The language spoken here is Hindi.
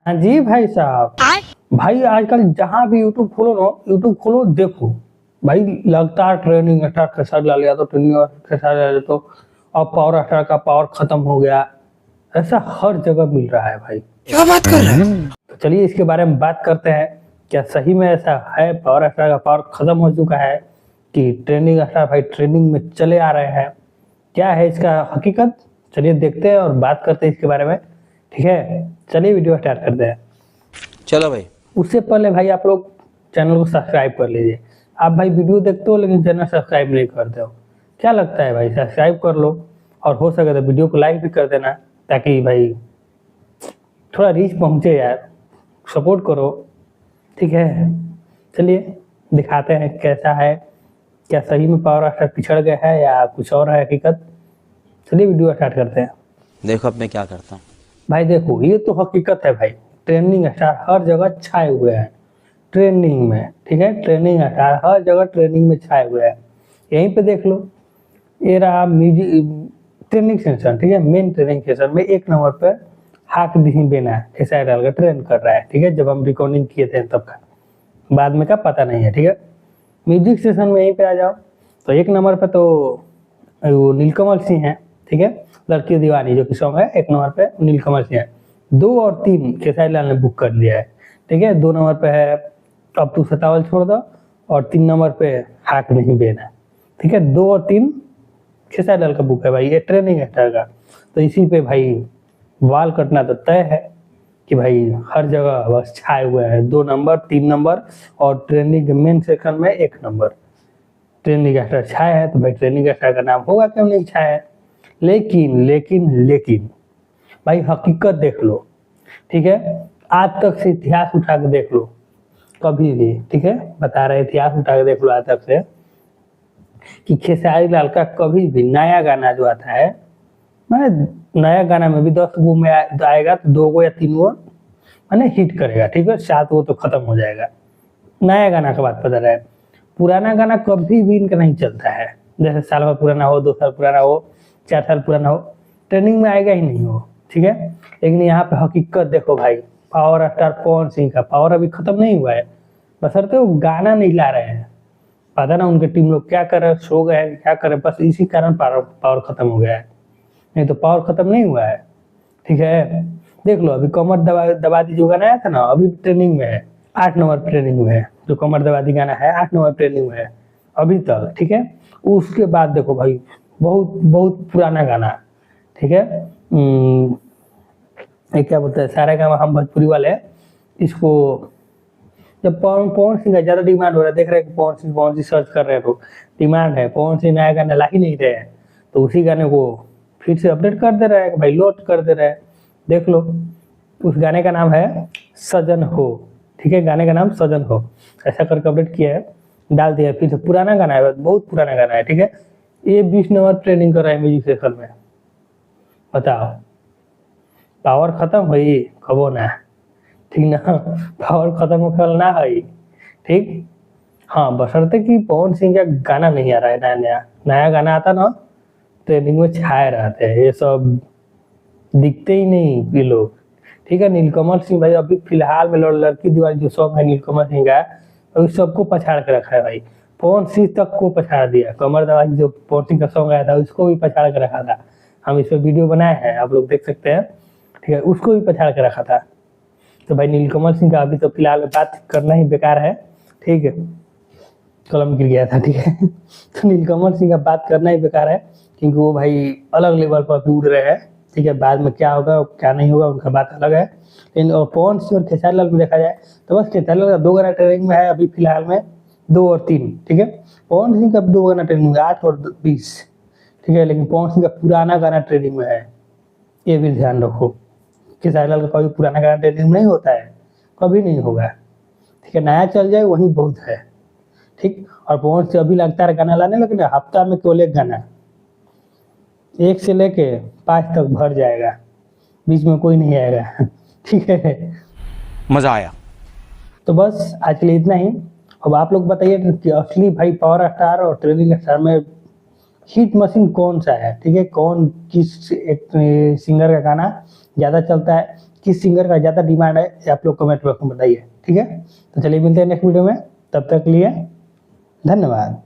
हाँ जी भाई साहब। भाई आजकल जहाँ भी यूट्यूब खोलो ना, यूट्यूब खोलो देखो भाई, लगातार training star Khesari Lal Yadav, training Khesari Lal Yadav, अब पावर स्टार का पावर खत्म हो गया, ऐसा हर जगह मिल रहा है भाई। क्या बात कर रहा है? तो चलिए इसके बारे में बात करते हैं। क्या सही में ऐसा है, पावर स्टार का पावर खत्म हो चुका है कि ट्रेनिंग स्टार भाई ट्रेनिंग में चले आ रहे हैं? क्या है इसका हकीकत, चलिए देखते हैं और बात करते हैं इसके बारे में। ठीक है, चलिए वीडियो स्टार्ट करते हैं। चलो भाई। उससे पहले भाई आप लोग चैनल को सब्सक्राइब कर लीजिए। आप भाई वीडियो देखते हो लेकिन चैनल सब्सक्राइब नहीं करते हो, क्या लगता है भाई? सब्सक्राइब कर लो और हो सके तो वीडियो को लाइक भी कर देना, ताकि भाई थोड़ा रीच पहुंचे यार, सपोर्ट करो। ठीक है, चलिए दिखाते हैं कैसा है, क्या सही में पावर स्टार पिछड़ गए हैं या कुछ और है हकीकत। चलिए वीडियो स्टार्ट करते हैं। देखो अब मैं क्या करता हूँ। भाई देखो, ये तो हकीकत है भाई, ट्रेंडिंग स्टार हर जगह छाए हुए हैं ट्रेंडिंग में। ठीक है, ट्रेंडिंग स्टार हर जगह ट्रेंडिंग में छाए हुए हैं। यहीं पे देख लो, ये रहा म्यूजिक ट्रेंडिंग सेशन। ठीक है, मेन ट्रेंडिंग सेशन में एक नंबर पर हाक दिही बेना खेसारी डाल का ट्रेंड कर रहा है। ठीक है, जब हम रिकॉर्डिंग किए थे तब का, बाद में का पता नहीं है। ठीक है, म्यूजिक सेशन में यहीं पे आ जाओ तो एक नंबर पे तो वो नीलकमल सिंह है। ठीक है, लड़की दीवानी जो कि सॉन्ग है, एक नंबर पे नीलकमल सिंह है। 2 और 3 खेसारी लाल ने बुक कर लिया है। ठीक है, 2 नंबर पे है अब तू सतावल छोड़ दो, और 3 नंबर पे हाक नहीं बेना। ठीक है, 2 और 3 खेसारी लाल का बुक है भाई, ये ट्रेनिंग स्टार का। तो इसी पे भाई वाल कटना तो तय है कि भाई हर जगह बस छाए हुए हैं 2 नंबर 3 नंबर, और ट्रेनिंग मेन सेक्शन में 1 नंबर। ट्रेनिंग स्टार छाया है तो भाई ट्रेनिंग स्टार का नाम होगा, क्यों नहीं छाया है? लेकिन लेकिन लेकिन भाई हकीकत देख लो। ठीक है, आज तक से इतिहास उठा के देख लो, कभी भी, ठीक है बता रहे, इतिहास उठा के देख लो आज तक से, कि खेसारी लाल का कभी भी नया गाना जो आता है, माने नया गाना में भी 10 गो में आएगा तो 2 गो या 3 गो माने हिट करेगा। ठीक है, 7 गो तो खत्म हो जाएगा। नया गाना का बात पता रहे, पुराना गाना कभी भी इनका नहीं चलता है। जैसे साल भर पुराना हो, 2 साल पुराना हो, 4 साल पुराना हो, ट्रेनिंग में आएगा ही नहीं हो। ठीक है, लेकिन यहाँ पे हकीकत देखो भाई, पावर स्टार पवन सिंह का पावर अभी खत्म नहीं हुआ है, बशर्ते वो गाना नहीं ला रहे हैं। पता ना उनके टीम लोग क्या कर रहे हैं, सो गए हैं क्या कर रहे हैं, बस इसी कारण पावर खत्म हो गया है, नहीं तो पावर खत्म नहीं हुआ है। ठीक है, देख लो अभी कमर दबा दबा दी जो गाना आया था ना, अभी ट्रेनिंग में है, 8 नंबर ट्रेनिंग में है। जो कमर दबा दी गाना है 8 नंबर ट्रेनिंग में है अभी तक। ठीक है, उसके बाद देखो भाई बहुत बहुत पुराना गाना। ठीक है, ये क्या बोलते हैं, सारे गाँव हम भोजपुरी वाले इसको, जब पवन पवन सिंह का ज्यादा डिमांड हो रहा है, देख रहे हैं कि पवन सिंह सर्च कर रहे हैं तो डिमांड है, पवन सिंह नया गाना ला ही नहीं रहे हैं, तो उसी गाने को फिर से अपडेट कर दे रहा है भाई, लोड कर दे रहा है। देख लो, उस गाने का नाम है सजन हो। ठीक है, गाने का नाम सजन हो, ऐसा करके अपडेट किया है, डाल दिया। फिर से पुराना गाना है, बहुत पुराना गाना है। ठीक है, ये 20 नंबर ट्रेनिंग कर रहा है म्यूजिक सेक्शन में। बताओ, पावर खत्म हुई कबो ना, ठीक ना, पावर खत्म हो कल ना है। ठीक, हाँ बशर्ते कि पवन सिंह का गाना नहीं आ रहा है, नया नया नया गाना आता ना, ट्रेनिंग में छाए रहते हैं, ये सब दिखते ही नहीं ये लोग। ठीक है, नीलकमल सिंह भाई अभी फिलहाल में लड़की दीवानी जो सॉन्ग है नीलकमल सिंह का, अभी सबको पछाड़ के रखा है भाई, पवन सिंह तक को पछाड़ दिया। कमर दवाई जो पवन सिंह का सॉन्ग आया था उसको भी पछाड़ के रखा था, हम इस पर वीडियो बनाए हैं, आप लोग देख सकते हैं। ठीक है, उसको भी पछाड़ के रखा था। तो भाई नीलकमल सिंह का अभी तो फिलहाल बात करना ही बेकार है। ठीक है, कलम गिर गया था। ठीक है, तो नीलकमल सिंह का बात करना ही बेकार है, क्योंकि वो भाई अलग लेवल पर अभी उड़ रहे हैं। ठीक है, बाद में क्या होगा क्या नहीं होगा उनका बात अलग है। लेकिन और पवन सिंह और खेसारी लाल में देखा जाए तो बस खेसारी लाल का 2 गाना ट्रेनिंग में है अभी फिलहाल में, 2 और 3। ठीक है, पवन सिंह का 2 गाना ट्रेनिंग में 8 और 20। ठीक है, लेकिन पवन सिंह का पुराना गाना ट्रेनिंग में है, ये भी ध्यान रखो। खेसारी लाल का कभी पुराना गाना ट्रेनिंग में नहीं होता है, कभी नहीं होगा। ठीक है, नया चल जाए वही बहुत है। ठीक, और पवन सिंह अभी लगता है गाना लाने, लेकिन हफ्ता में केवल 1 गाना, 1 से लेके 5 तक भर जाएगा, बीच में कोई नहीं आएगा। ठीक है, मजा आया। तो बस आज के लिए इतना ही। अब आप लोग बताइए कि असली भाई पावर स्टार और ट्रेनिंग स्टार में हिट मशीन कौन सा है? ठीक है, कौन किस एक सिंगर का गाना ज्यादा चलता है, किस सिंगर का ज़्यादा डिमांड है ये आप लोग कमेंट बॉक्स में बताइए। ठीक है, तो चलिए मिलते हैं नेक्स्ट वीडियो में, तब तक के लिए धन्यवाद।